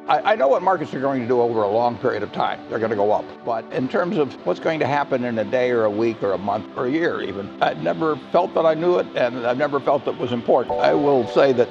I know what markets are going to do over a long period of time. They're going to go up. But in terms of what's going to happen in a day or a week or a month or a year even, I've never felt that I knew it, and I've never felt it was important. I will say that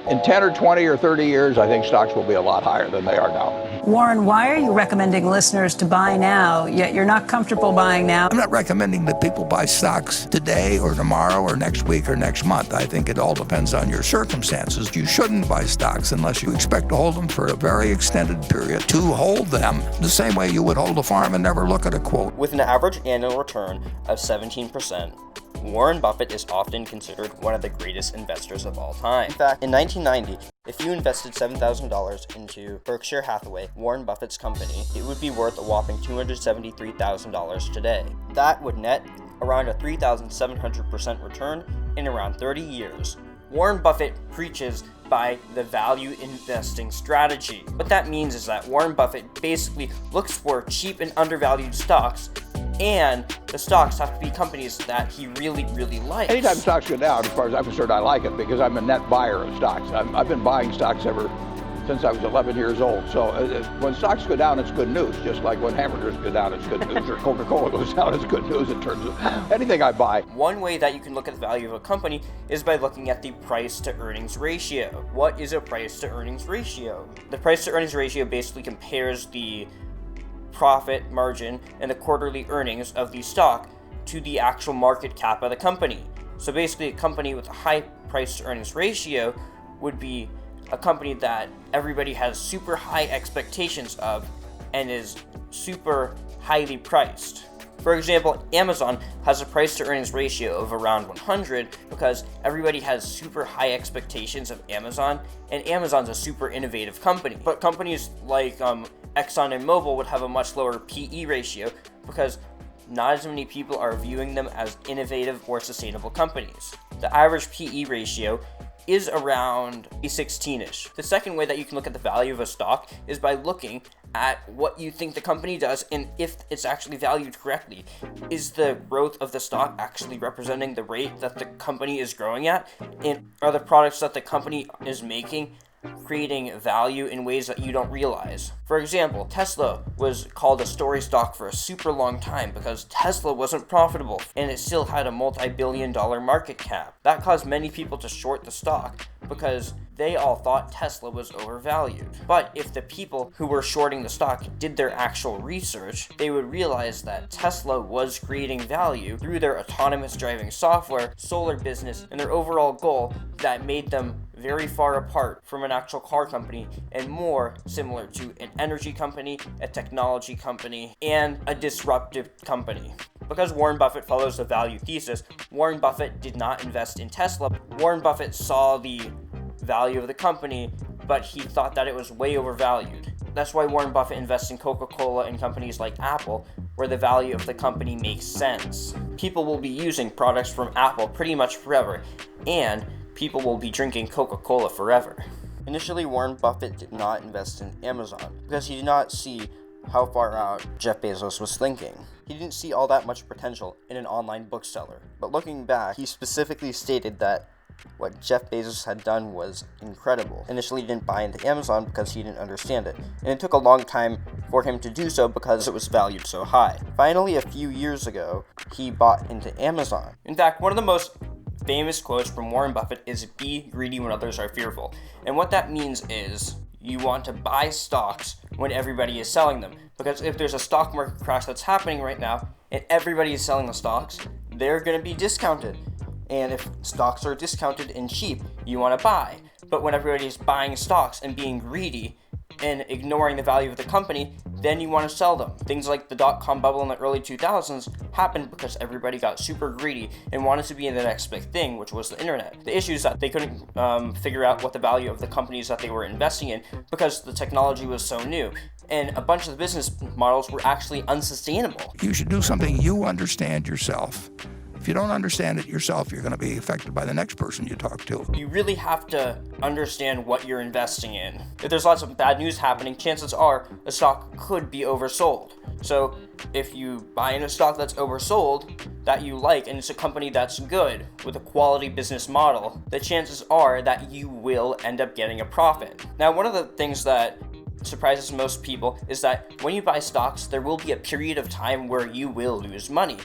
in 10 or 20 or 30 years, I think stocks will be a lot higher than they are now. Warren, why are you recommending listeners to buy now, yet you're not comfortable buying now? I'm not recommending that people buy stocks today or tomorrow or next week or next month. I think it all depends on your circumstances. You shouldn't buy stocks unless you expect to hold them for a very extended period. To hold them the same way you would hold a farm and never look at a quote. With an average annual return of 17%, Warren Buffett is often considered one of the greatest investors of all time. In fact, in 1990, if you invested $7,000 into Berkshire Hathaway, Warren Buffett's company, it would be worth a whopping $273,000 today. That would net around a 3,700% return in around 30 years. Warren Buffett preaches by the value investing strategy. What that means is that Warren Buffett basically looks for cheap and undervalued stocks, and the stocks have to be companies that he really, really likes. Anytime stocks go down, as far as I'm concerned, I like it because I'm a net buyer of stocks. I've been buying stocks ever since I was 11 years old. So when stocks go down, it's good news. Just like when hamburgers go down, it's good news, or Coca-Cola goes down, it's good news in terms of anything I buy. One way that you can look at the value of a company is by looking at the price to earnings ratio. What is a price to earnings ratio? The price to earnings ratio basically compares the profit margin and the quarterly earnings of the stock to the actual market cap of the company. So basically, a company with a high price to earnings ratio would be a company that everybody has super high expectations of and is super highly priced. For example, Amazon has a price to earnings ratio of around 100 because everybody has super high expectations of Amazon, and Amazon's a super innovative company. But companies like Exxon and Mobil would have a much lower PE ratio because not as many people are viewing them as innovative or sustainable companies. The average PE ratio is around a 16-ish. The second way that you can look at the value of a stock is by looking at what you think the company does and if it's actually valued correctly. Is the growth of the stock actually representing the rate that the company is growing at? And are the products that the company is making creating value in ways that you don't realize? For example, Tesla was called a story stock for a super long time because Tesla wasn't profitable and it still had a multi-billion-dollar market cap. That caused many people to short the stock because they all thought Tesla was overvalued. But if the people who were shorting the stock did their actual research, they would realize that Tesla was creating value through their autonomous driving software, solar business, and their overall goal that made them very far apart from an actual car company and more similar to an energy company, a technology company, and a disruptive company. Because Warren Buffett follows the value thesis, Warren Buffett did not invest in Tesla. Warren Buffett saw the value of the company, but he thought that it was way overvalued. That's why Warren Buffett invests in Coca-Cola and companies like Apple, where the value of the company makes sense. People will be using products from Apple pretty much forever, and people will be drinking Coca-Cola forever. Initially, Warren Buffett did not invest in Amazon because he did not see how far out Jeff Bezos was thinking. He didn't see all that much potential in an online bookseller. But looking back, he specifically stated that what Jeff Bezos had done was incredible. Initially, he didn't buy into Amazon because he didn't understand it, and it took a long time for him to do so because it was valued so high. Finally, a few years ago, he bought into Amazon. In fact, one of the most famous quotes from Warren Buffett is "Be greedy when others are fearful." And what that means is you want to buy stocks when everybody is selling them. Because if there's a stock market crash that's happening right now and everybody is selling the stocks, they're going to be discounted. And if stocks are discounted and cheap, you want to buy. But when everybody is buying stocks and being greedy and ignoring the value of the company, then you want to sell them. Things like the dot-com bubble in the early 2000s happened because everybody got super greedy and wanted to be in the next big thing, which was the internet. The issue is that they couldn't figure out what the value of the companies that they were investing in because the technology was so new. And a bunch of the business models were actually unsustainable. You should do something you understand yourself. If you don't understand it yourself, you're going to be affected by the next person you talk to. You really have to understand what you're investing in. If there's lots of bad news happening, chances are the stock could be oversold. So if you buy in a stock that's oversold, that you like, and it's a company that's good with a quality business model, the chances are that you will end up getting a profit. Now, one of the things that surprises most people is that when you buy stocks, there will be a period of time where you will lose money,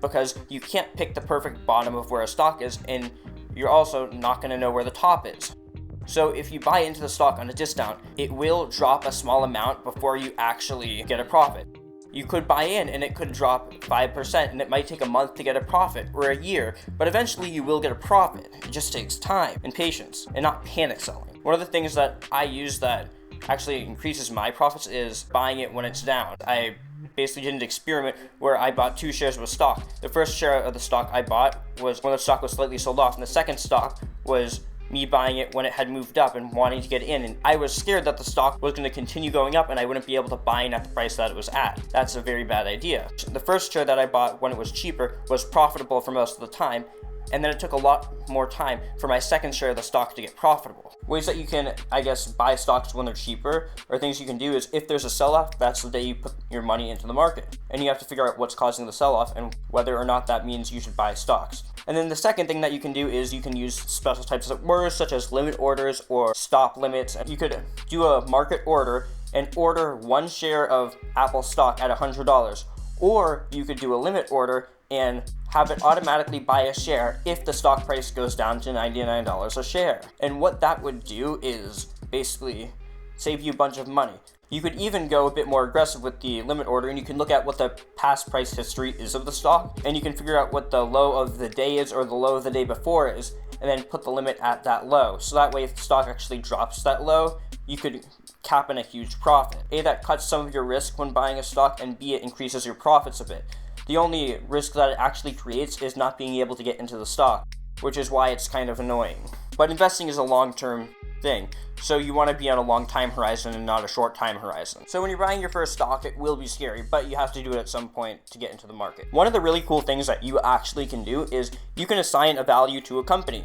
because you can't pick the perfect bottom of where a stock is, and you're also not going to know where the top is. So if you buy into the stock on a discount, it will drop a small amount before you actually get a profit. You could buy in and it could drop 5%, and it might take a month to get a profit, or a year, but eventually you will get a profit. It just takes time and patience, and not panic selling. One of the things that I use that actually increases my profits is buying it when it's down. I basically did an experiment where I bought 2 shares of a stock. The first share of the stock I bought was when the stock was slightly sold off, and the second stock was me buying it when it had moved up and wanting to get in, and I was scared that the stock was going to continue going up and I wouldn't be able to buy in at the price that it was at. That's a very bad idea. The first share that I bought when it was cheaper was profitable for most of the time, and then it took a lot more time for my second share of the stock to get profitable. Ways that you can, I guess, buy stocks when they're cheaper, or things you can do is, if there's a sell-off, that's the day you put your money into the market. And you have to figure out what's causing the sell-off and whether or not that means you should buy stocks. And then the second thing that you can do is you can use special types of orders, such as limit orders or stop limits. You could do a market order and order 1 share of Apple stock at $100, or you could do a limit order and have it automatically buy a share if the stock price goes down to $99 a share. And what that would do is basically save you a bunch of money. You could even go a bit more aggressive with the limit order, and you can look at what the past price history is of the stock, and you can figure out what the low of the day is or the low of the day before is, and then put the limit at that low. So that way, if the stock actually drops that low, you could cap in a huge profit. A, that cuts some of your risk when buying a stock, and B, it increases your profits a bit. The only risk that it actually creates is not being able to get into the stock, which is why it's kind of annoying. But investing is a long-term thing, so you want to be on a long time horizon and not a short time horizon. So when you're buying your first stock, it will be scary, but you have to do it at some point to get into the market. One of the really cool things that you actually can do is you can assign a value to a company.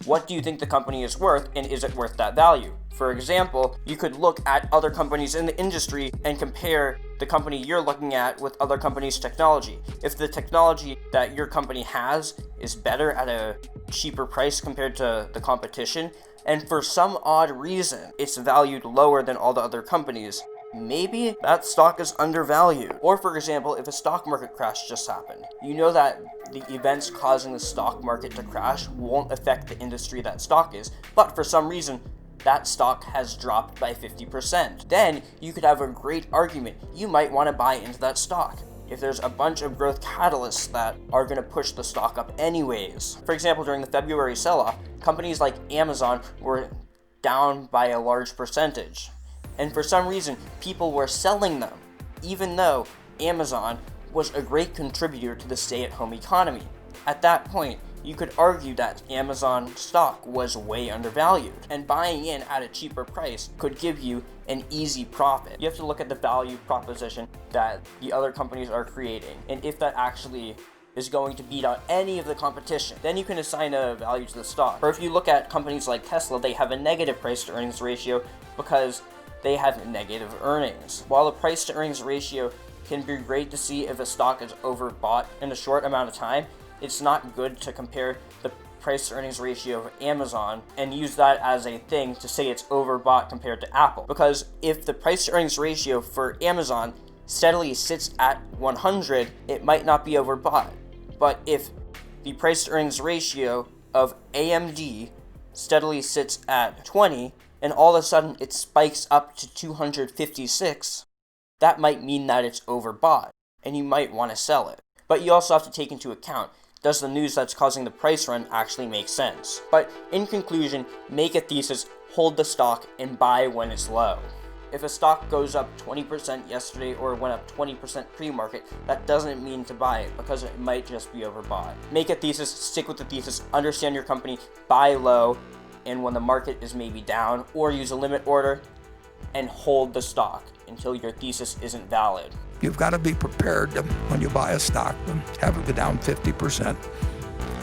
What do you think the company is worth, and is it worth that value? For example, you could look at other companies in the industry and compare the company you're looking at with other companies' technology. If the technology that your company has is better at a cheaper price compared to the competition, and for some odd reason it's valued lower than all the other companies, maybe that stock is undervalued. Or for example, if a stock market crash just happened, you know that the events causing the stock market to crash won't affect the industry that stock is, but for some reason that stock has dropped by 50%. Then you could have a great argument. You might want to buy into that stock if there's a bunch of growth catalysts that are going to push the stock up anyways. For example, during the February sell-off, companies like Amazon were down by a large percentage. And for some reason, people were selling them, even though Amazon was a great contributor to the stay-at-home economy. At that point, you could argue that Amazon stock was way undervalued, and buying in at a cheaper price could give you an easy profit. You have to look at the value proposition that the other companies are creating, and if that actually is going to beat out any of the competition, then you can assign a value to the stock. Or if you look at companies like Tesla, they have a negative price to earnings ratio because they have negative earnings. While the price to earnings ratio can be great to see if a stock is overbought in a short amount of time, it's not good to compare the price to earnings ratio of Amazon and use that as a thing to say it's overbought compared to Apple. Because if the price to earnings ratio for Amazon steadily sits at 100, it might not be overbought. But if the price to earnings ratio of AMD steadily sits at 20, and all of a sudden it spikes up to 256, that might mean that it's overbought, and you might want to sell it. But you also have to take into account, does the news that's causing the price run actually make sense? But in conclusion, make a thesis, hold the stock, and buy when it's low. If a stock goes up 20% yesterday or went up 20% pre-market, that doesn't mean to buy it because it might just be overbought. Make a thesis, stick with the thesis, understand your company, buy low, and when the market is maybe down, or use a limit order, and hold the stock until your thesis isn't valid. You've got to be prepared to, when you buy a stock, to have it go down 50%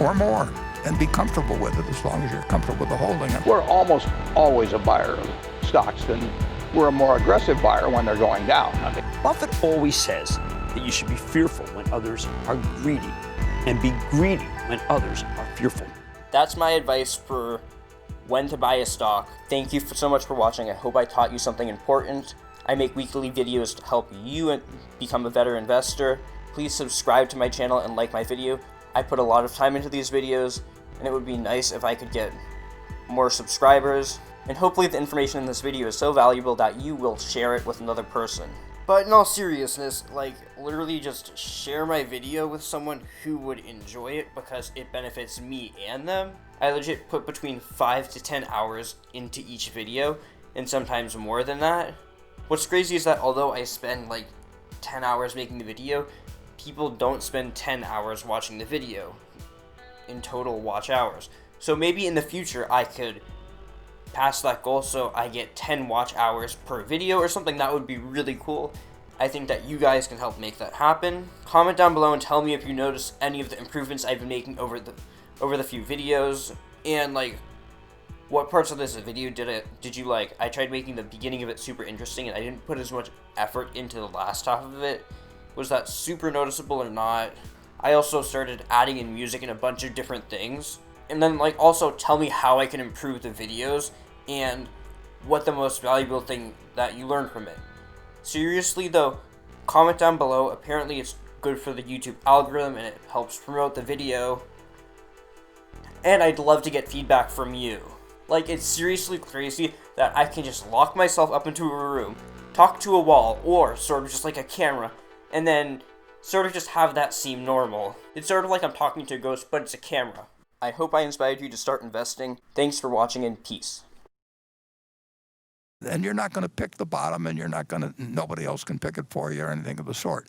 or more and be comfortable with it as long as you're comfortable with the holding it. We're almost always a buyer of stocks, and we're a more aggressive buyer when they're going down. Buffett always says that you should be fearful when others are greedy and be greedy when others are fearful. That's my advice for when to buy a stock. Thank you so much for watching. I hope I taught you something important. I make weekly videos to help you become a better investor. Please subscribe to my channel and like my video. I put a lot of time into these videos, and it would be nice if I could get more subscribers. And hopefully the information in this video is so valuable that you will share it with another person. But in all seriousness, like, literally just share my video with someone who would enjoy it because it benefits me and them. I legit put between 5 to 10 hours into each video, and sometimes more than that. What's crazy is that although I spend like 10 hours making the video, people don't spend 10 hours watching the video in total watch hours. So maybe in the future I could pass that goal so I get 10 watch hours per video or something. That would be really cool. I think that you guys can help make that happen. Comment down below and tell me if you notice any of the improvements I've been making over the few videos, and like what parts of this video did you like. I tried making the beginning of it super interesting and I didn't put as much effort into the last half of it. Was that super noticeable or not? I also started adding in music and a bunch of different things. And then like also tell me how I can improve the videos and what the most valuable thing that you learned from it. Seriously though, comment down below. Apparently it's good for the YouTube algorithm and it helps promote the video. And I'd love to get feedback from you. Like, it's seriously crazy that I can just lock myself up into a room, talk to a wall, or sort of just like a camera, and then sort of just have that seem normal. It's sort of like I'm talking to a ghost, but it's a camera. I hope I inspired you to start investing. Thanks for watching and peace. And you're not going to pick the bottom, and nobody else can pick it for you or anything of the sort.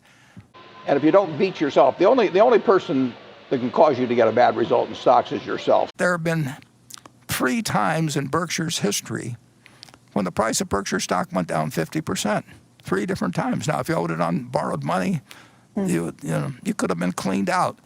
And if you don't beat yourself, the only person that can cause you to get a bad result in stocks is yourself. There have been 3 times in Berkshire's history when the price of Berkshire stock went down 50%. 3 different times. Now, if you owed it on borrowed money, you could have been cleaned out.